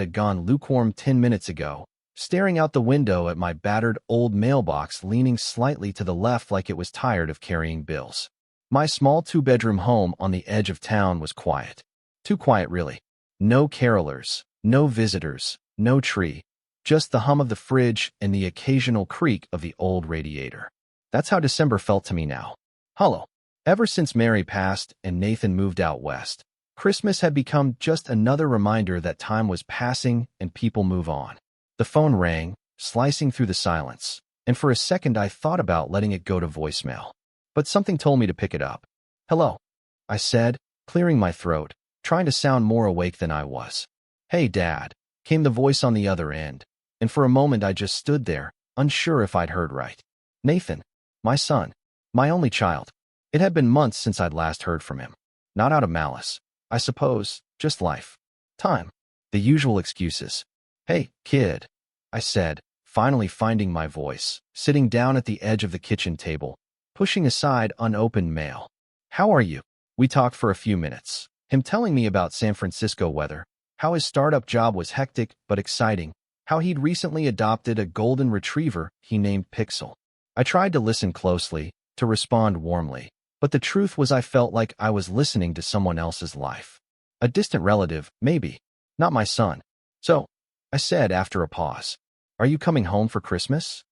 had gone lukewarm 10 minutes ago, staring out the window at my battered old mailbox leaning slightly to the left like it was tired of carrying bills. My small two-bedroom home on the edge of town was quiet. Too quiet, really. No carolers, no visitors, no tree, just the hum of the fridge and the occasional creak of the old radiator. That's how December felt to me now. Hollow. Ever since Mary passed and Nathan moved out west, Christmas had become just another reminder that time was passing and people move on. The phone rang, slicing through the silence, and for a second I thought about letting it go to voicemail. But something told me to pick it up. "Hello," I said, clearing my throat, trying to sound more awake than I was. "Hey, Dad," came the voice on the other end, and for a moment I just stood there, unsure if I'd heard right. Nathan, my son, my only child. It had been months since I'd last heard from him. Not out of malice, I suppose, just life. Time. The usual excuses. "Hey, kid," I said, finally finding my voice, sitting down at the edge of the kitchen table, pushing aside unopened mail. "How are you?" We talked for a few minutes, him telling me about San Francisco weather, how his startup job was hectic but exciting, how he'd recently adopted a golden retriever he named Pixel. I tried to listen closely, to respond warmly, but the truth was I felt like I was listening to someone else's life. A distant relative, maybe. Not my son. "So," I said after a pause, "are you coming home for Christmas?"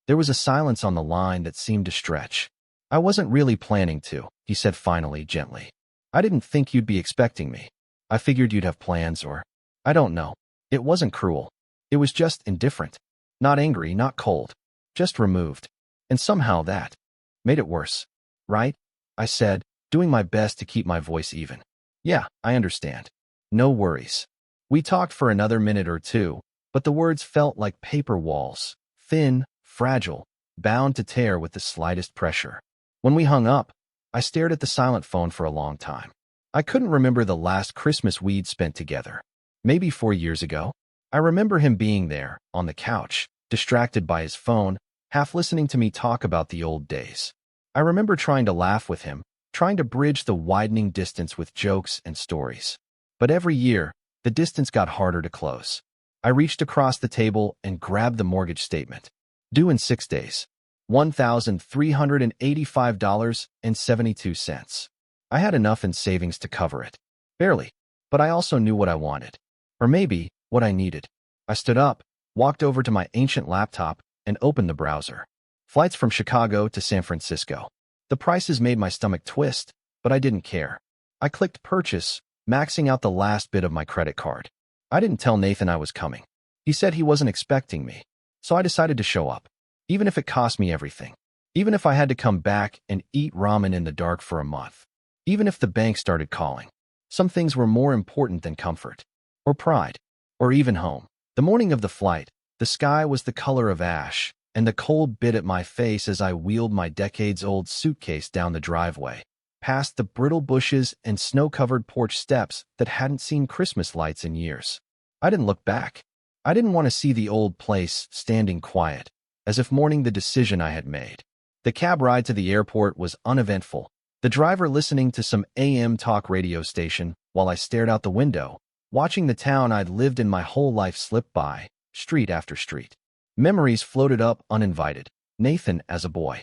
There was a silence on the line that seemed to stretch. "I wasn't really planning to," he said finally, gently. "I didn't think you'd be expecting me. I figured you'd have plans or... I don't know." It wasn't cruel. It was just indifferent. Not angry, not cold. Just removed. And somehow that made it worse. "Right?" I said, doing my best to keep my voice even. "Yeah, I understand. No worries." We talked for another minute or two, but the words felt like paper walls, thin, fragile, bound to tear with the slightest pressure. When we hung up, I stared at the silent phone for a long time. I couldn't remember the last Christmas we'd spent together. Maybe 4 years ago. I remember him being there, on the couch, distracted by his phone, half listening to me talk about the old days. I remember trying to laugh with him, trying to bridge the widening distance with jokes and stories. But every year, the distance got harder to close. I reached across the table and grabbed the mortgage statement. Due in 6 days. $1,385.72. I had enough in savings to cover it. Barely. But I also knew what I wanted. Or maybe, what I needed. I stood up, walked over to my ancient laptop, and opened the browser. Flights from Chicago to San Francisco. The prices made my stomach twist, but I didn't care. I clicked purchase, maxing out the last bit of my credit card. I didn't tell Nathan I was coming. He said he wasn't expecting me. So I decided to show up. Even if it cost me everything. Even if I had to come back and eat ramen in the dark for a month. Even if the bank started calling. Some things were more important than comfort. Or pride. Or even home. The morning of the flight, the sky was the color of ash, and the cold bit at my face as I wheeled my decades-old suitcase down the driveway, past the brittle bushes and snow-covered porch steps that hadn't seen Christmas lights in years. I didn't look back. I didn't want to see the old place standing quiet, as if mourning the decision I had made. The cab ride to the airport was uneventful, the driver listening to some AM talk radio station while I stared out the window, watching the town I'd lived in my whole life slip by, street after street. Memories floated up uninvited. Nathan as a boy.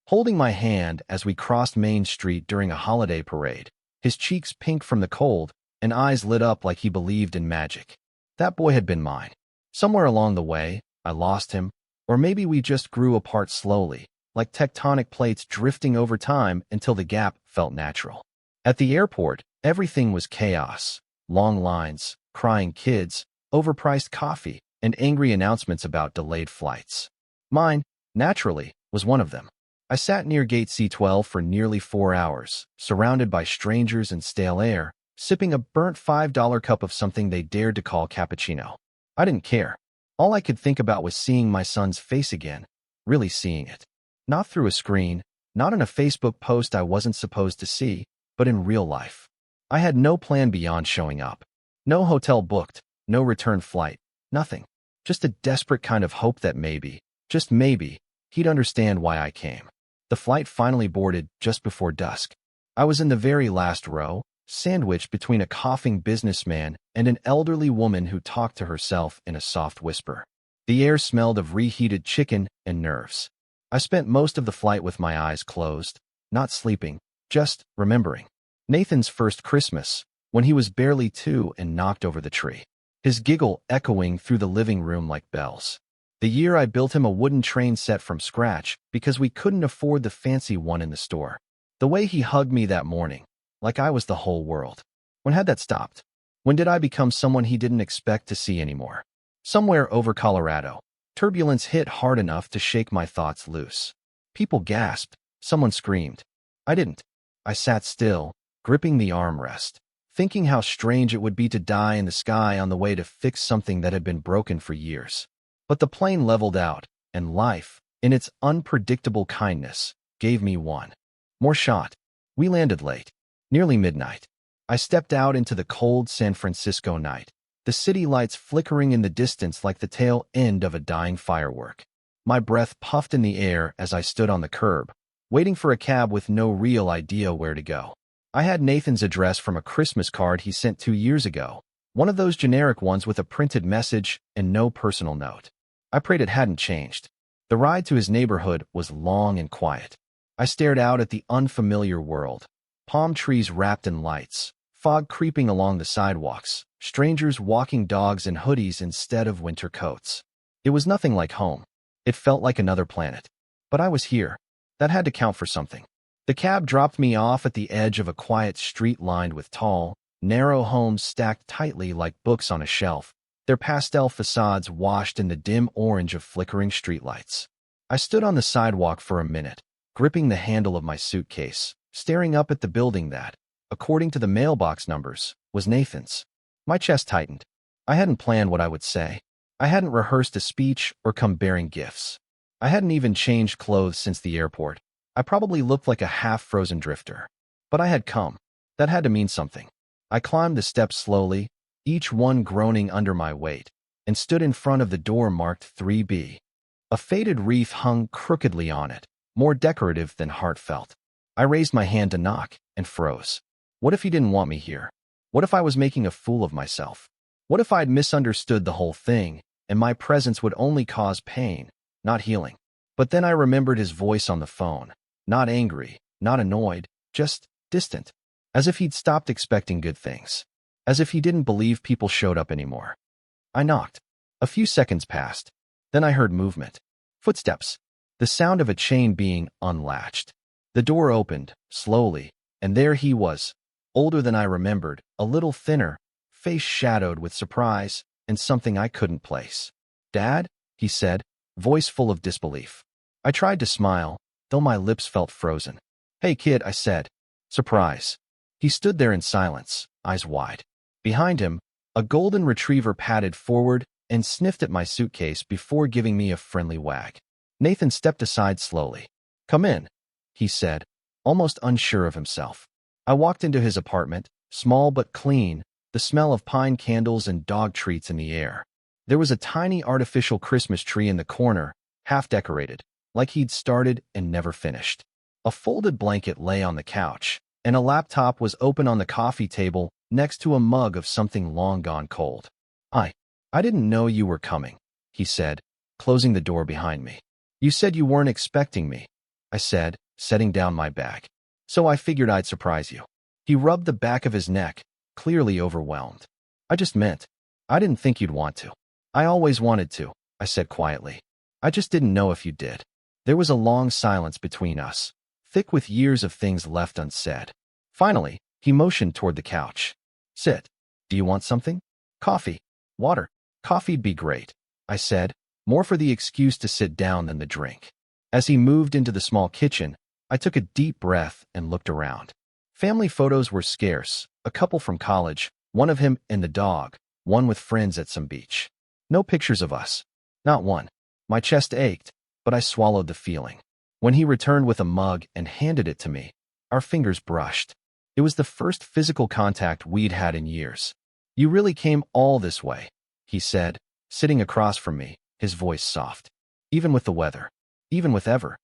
Holding my hand as we crossed Main Street during a holiday parade, his cheeks pink from the cold and eyes lit up like he believed in magic. That boy had been mine. Somewhere along the way, I lost him, or maybe we just grew apart slowly, like tectonic plates drifting over time until the gap felt natural. At the airport, everything was chaos. Long lines, crying kids, overpriced coffee, and angry announcements about delayed flights. Mine, naturally, was one of them. I sat near gate C12 for nearly 4 hours, surrounded by strangers and stale air, sipping a burnt $5 cup of something they dared to call cappuccino. I didn't care. All I could think about was seeing my son's face again, really seeing it. Not through a screen, not in a Facebook post I wasn't supposed to see, but in real life. I had no plan beyond showing up. No hotel booked, no return flight, nothing. Just a desperate kind of hope that maybe, just maybe, he'd understand why I came. The flight finally boarded just before dusk. I was in the very last row, sandwiched between a coughing businessman and an elderly woman who talked to herself in a soft whisper. The air smelled of reheated chicken and nerves. I spent most of the flight with my eyes closed, not sleeping, just remembering. Nathan's first Christmas, when he was barely 2 and knocked over the tree. His giggle echoing through the living room like bells. The year I built him a wooden train set from scratch because we couldn't afford the fancy one in the store. The way he hugged me that morning, like I was the whole world. When had that stopped? When did I become someone he didn't expect to see anymore? Somewhere over Colorado, turbulence hit hard enough to shake my thoughts loose. People gasped. Someone screamed. I didn't. I sat still, gripping the armrest, thinking how strange it would be to die in the sky on the way to fix something that had been broken for years. But the plane leveled out, and life, in its unpredictable kindness, gave me one more shot. We landed late, nearly midnight. I stepped out into the cold San Francisco night, the city lights flickering in the distance like the tail end of a dying firework. My breath puffed in the air as I stood on the curb, waiting for a cab with no real idea where to go. I had Nathan's address from a Christmas card he sent 2 years ago, one of those generic ones with a printed message and no personal note. I prayed it hadn't changed. The ride to his neighborhood was long and quiet. I stared out at the unfamiliar world. Palm trees wrapped in lights, fog creeping along the sidewalks, strangers walking dogs in hoodies instead of winter coats. It was nothing like home. It felt like another planet. But I was here. That had to count for something. The cab dropped me off at the edge of a quiet street lined with tall, narrow homes stacked tightly like books on a shelf, their pastel facades washed in the dim orange of flickering streetlights. I stood on the sidewalk for a minute, gripping the handle of my suitcase, staring up at the building that, according to the mailbox numbers, was Nathan's. My chest tightened. I hadn't planned what I would say. I hadn't rehearsed a speech or come bearing gifts. I hadn't even changed clothes since the airport. I probably looked like a half-frozen drifter. But I had come. That had to mean something. I climbed the steps slowly, each one groaning under my weight, and stood in front of the door marked 3B. A faded wreath hung crookedly on it, more decorative than heartfelt. I raised my hand to knock, and froze. What if he didn't want me here? What if I was making a fool of myself? What if I'd misunderstood the whole thing, and my presence would only cause pain, not healing? But then I remembered his voice on the phone, not angry, not annoyed, just distant, as if he'd stopped expecting good things, as if he didn't believe people showed up anymore. I knocked. A few seconds passed. Then I heard movement. Footsteps. The sound of a chain being unlatched. The door opened, slowly, and there he was, older than I remembered, a little thinner, face shadowed with surprise and something I couldn't place. "Dad?" he said, voice full of disbelief. I tried to smile, though my lips felt frozen. "Hey, kid," I said. Surprise. He stood there in silence, eyes wide. Behind him, a golden retriever padded forward and sniffed at my suitcase before giving me a friendly wag. Nathan stepped aside slowly. "Come in," he said, almost unsure of himself. I walked into his apartment, small but clean, the smell of pine candles and dog treats in the air. There was a tiny artificial Christmas tree in the corner, half decorated, like he'd started and never finished. A folded blanket lay on the couch, and a laptop was open on the coffee table next to a mug of something long gone cold. I didn't know you were coming," he said, closing the door behind me. "You said you weren't expecting me," I said, setting down my bag. "So I figured I'd surprise you." He rubbed the back of his neck, clearly overwhelmed. "I just meant, I didn't think you'd want to." "I always wanted to," I said quietly. "I just didn't know if you did." There was a long silence between us, thick with years of things left unsaid. Finally, he motioned toward the couch. "Sit. Do you want something? Coffee? Water?" "Coffee'd be great," I said, more for the excuse to sit down than the drink. As he moved into the small kitchen, I took a deep breath and looked around. Family photos were scarce, a couple from college, one of him and the dog, one with friends at some beach. No pictures of us. Not one. My chest ached, but I swallowed the feeling. When he returned with a mug and handed it to me, our fingers brushed. It was the first physical contact we'd had in years. "You really came all this way," he said, sitting across from me, his voice soft. "Even with the weather. Even with ever."